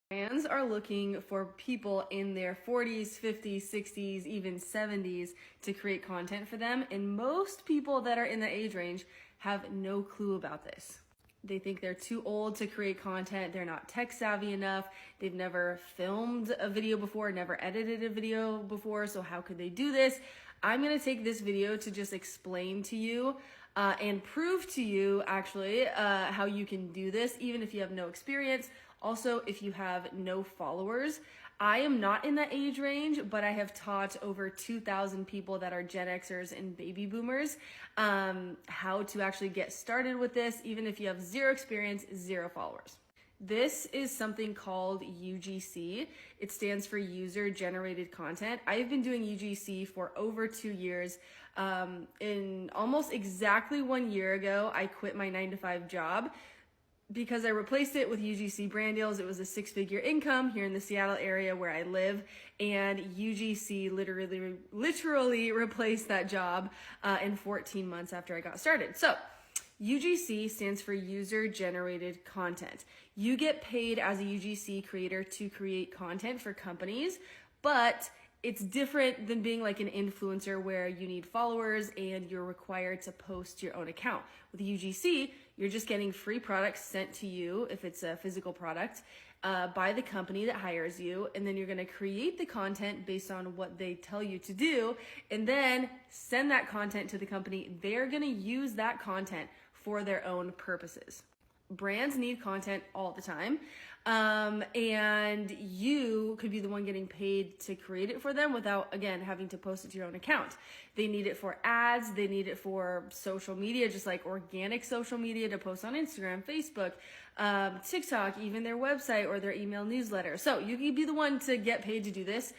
Brands are looking for people in their 40s, 50s, 60s, even 70s to create content for them. And most people that are in that age range have no clue about this. They think they're too old to create content. They're not tech savvy enough. They've never filmed a video before, never edited a video before. So how could they do this? I'm going to take this video to just explain to you and prove to you actually how you can do this, even if you have no experience. Also, if you have no followers. I am not in that age range, but I have taught over 2,000 people that are Gen Xers and baby boomers how to actually get started with this, even if you have zero experience, zero followers. This is something called UGC. It stands for User Generated Content. I've been doing UGC for over 2 years. In almost exactly 1 year ago, I quit my 9-to-5 job because I replaced it with UGC brand deals. It was a 6-figure income here in the Seattle area where I live, and UGC literally replaced that job in 14 months after I got started. So UGC stands for User Generated Content. You get paid as a UGC creator to create content for companies, but it's different than being like an influencer where you need followers and you're required to post your own account. With UGC, you're just getting free products sent to you if it's a physical product by the company that hires you. And then you're going to create the content based on what they tell you to do and then send that content to the company. They're going to use that content for their own purposes. Brands need content all the time. And you could be the one getting paid to create it for them without, again, having to post it to your own account. They need it for ads. They need it for social media, just like organic social media to post on Instagram, Facebook, TikTok, even their website or their email newsletter. So you can be the one to get paid to do this.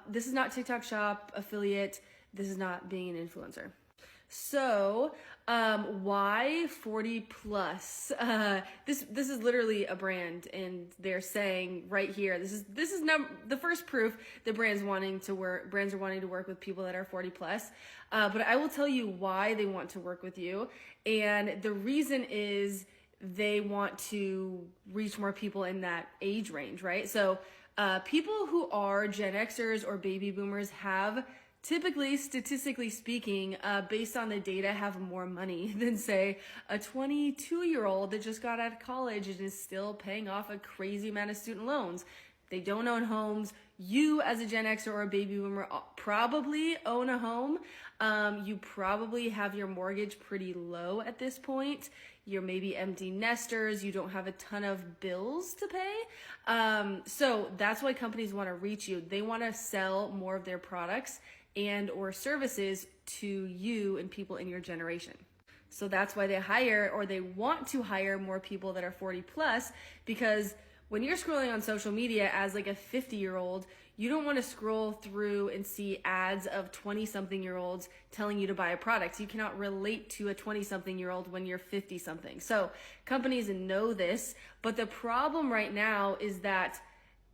This is not TikTok Shop affiliate. This is not being an influencer. So, why 40 plus? This is literally a brand, and they're saying right here, this is the first proof that brands are wanting to work with people that are 40 plus. But I will tell you why they want to work with you. And the reason is they want to reach more people in that age range, right? So, people who are Gen Xers or baby boomers have typically, statistically speaking, based on the data, have more money than, say, a 22-year-old that just got out of college and is still paying off a crazy amount of student loans. They don't own homes. You, as a Gen Xer or a baby boomer, probably own a home. You probably have your mortgage pretty low at this point. You're maybe empty nesters. You don't have a ton of bills to pay. So that's why companies want to reach you. They want to sell more of their products and or services to you and people in your generation. So that's why they hire, or they want to hire, more people that are 40 plus, because when you're scrolling on social media as like a 50-year-old, you don't want to scroll through and see ads of 20-something-year-olds telling you to buy a product. You cannot relate to a 20-something-year-old when you're 50-something. So companies know this, but the problem right now is that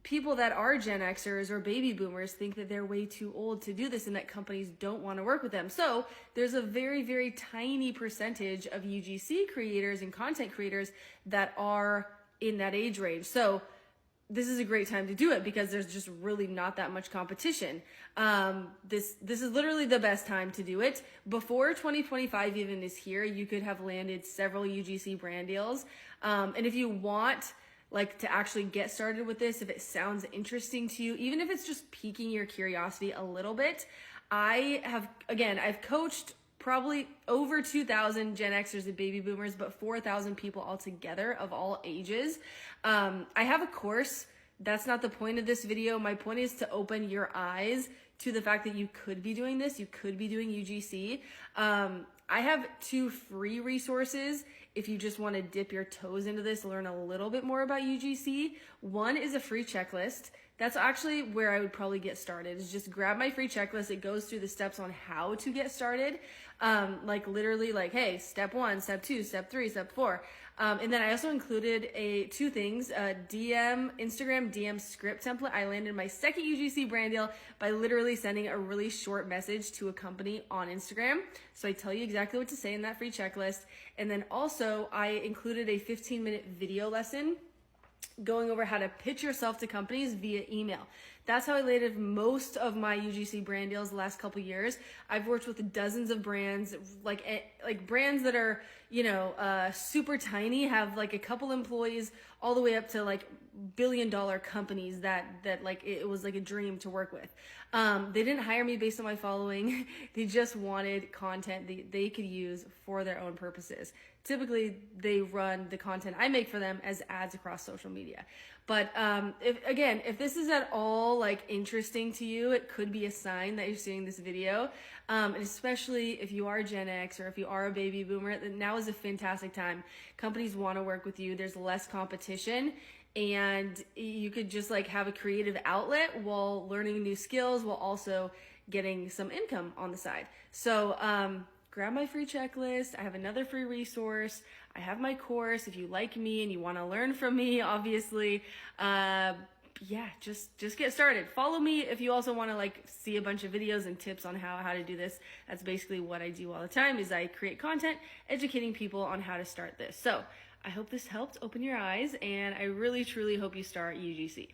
people that are Gen Xers or baby boomers think that they're way too old to do this and that companies don't want to work with them. So there's a very, very tiny percentage of UGC creators and content creators that are in that age range. So this is a great time to do it because there's just really not that much competition. This is literally the best time to do it. Before 2025 even is here, you could have landed several UGC brand deals. And if you want like to actually get started with this, if it sounds interesting to you, even if it's just piquing your curiosity a little bit, I've coached probably over 2,000 Gen Xers and baby boomers, but 4,000 people altogether of all ages. I have a course. That's not the point of this video. My point is to open your eyes to the fact that you could be doing this. You could be doing UGC. I have 2 free resources if you just want to dip your toes into this, learn a little bit more about UGC. One is a free checklist. That's actually where I would probably get started, is just grab my free checklist. It goes through the steps on how to get started. Like literally like, hey, step 1, step 2, step 3, step 4. And then I also included 2 things, Instagram DM script template. I landed my second UGC brand deal by literally sending a really short message to a company on Instagram. So I tell you exactly what to say in that free checklist. And then also I included a 15-minute video lesson going over how to pitch yourself to companies via email. That's how I landed most of my UGC brand deals the last couple years. I've worked with dozens of brands, like brands that are, super tiny, have like a couple employees, all the way up to like billion-dollar companies that like it was like a dream to work with. They didn't hire me based on my following. They just wanted content they could use for their own purposes. Typically, they run the content I make for them as ads across social media. But if this is at all like interesting to you, it could be a sign that you're seeing this video. And especially if you are Gen X or if you are a baby boomer, then now is a fantastic time. Companies want to work with you. There's less competition. And you could just like have a creative outlet while learning new skills while also getting some income on the side. So grab my free checklist. I have another free resource. I have my course. If you like me and you want to learn from me, obviously, just get started. Follow me if you also want to like see a bunch of videos and tips on how to do this. That's basically what I do all the time is I create content educating people on how to start this. So I hope this helped open your eyes, and I really, truly hope you start UGC.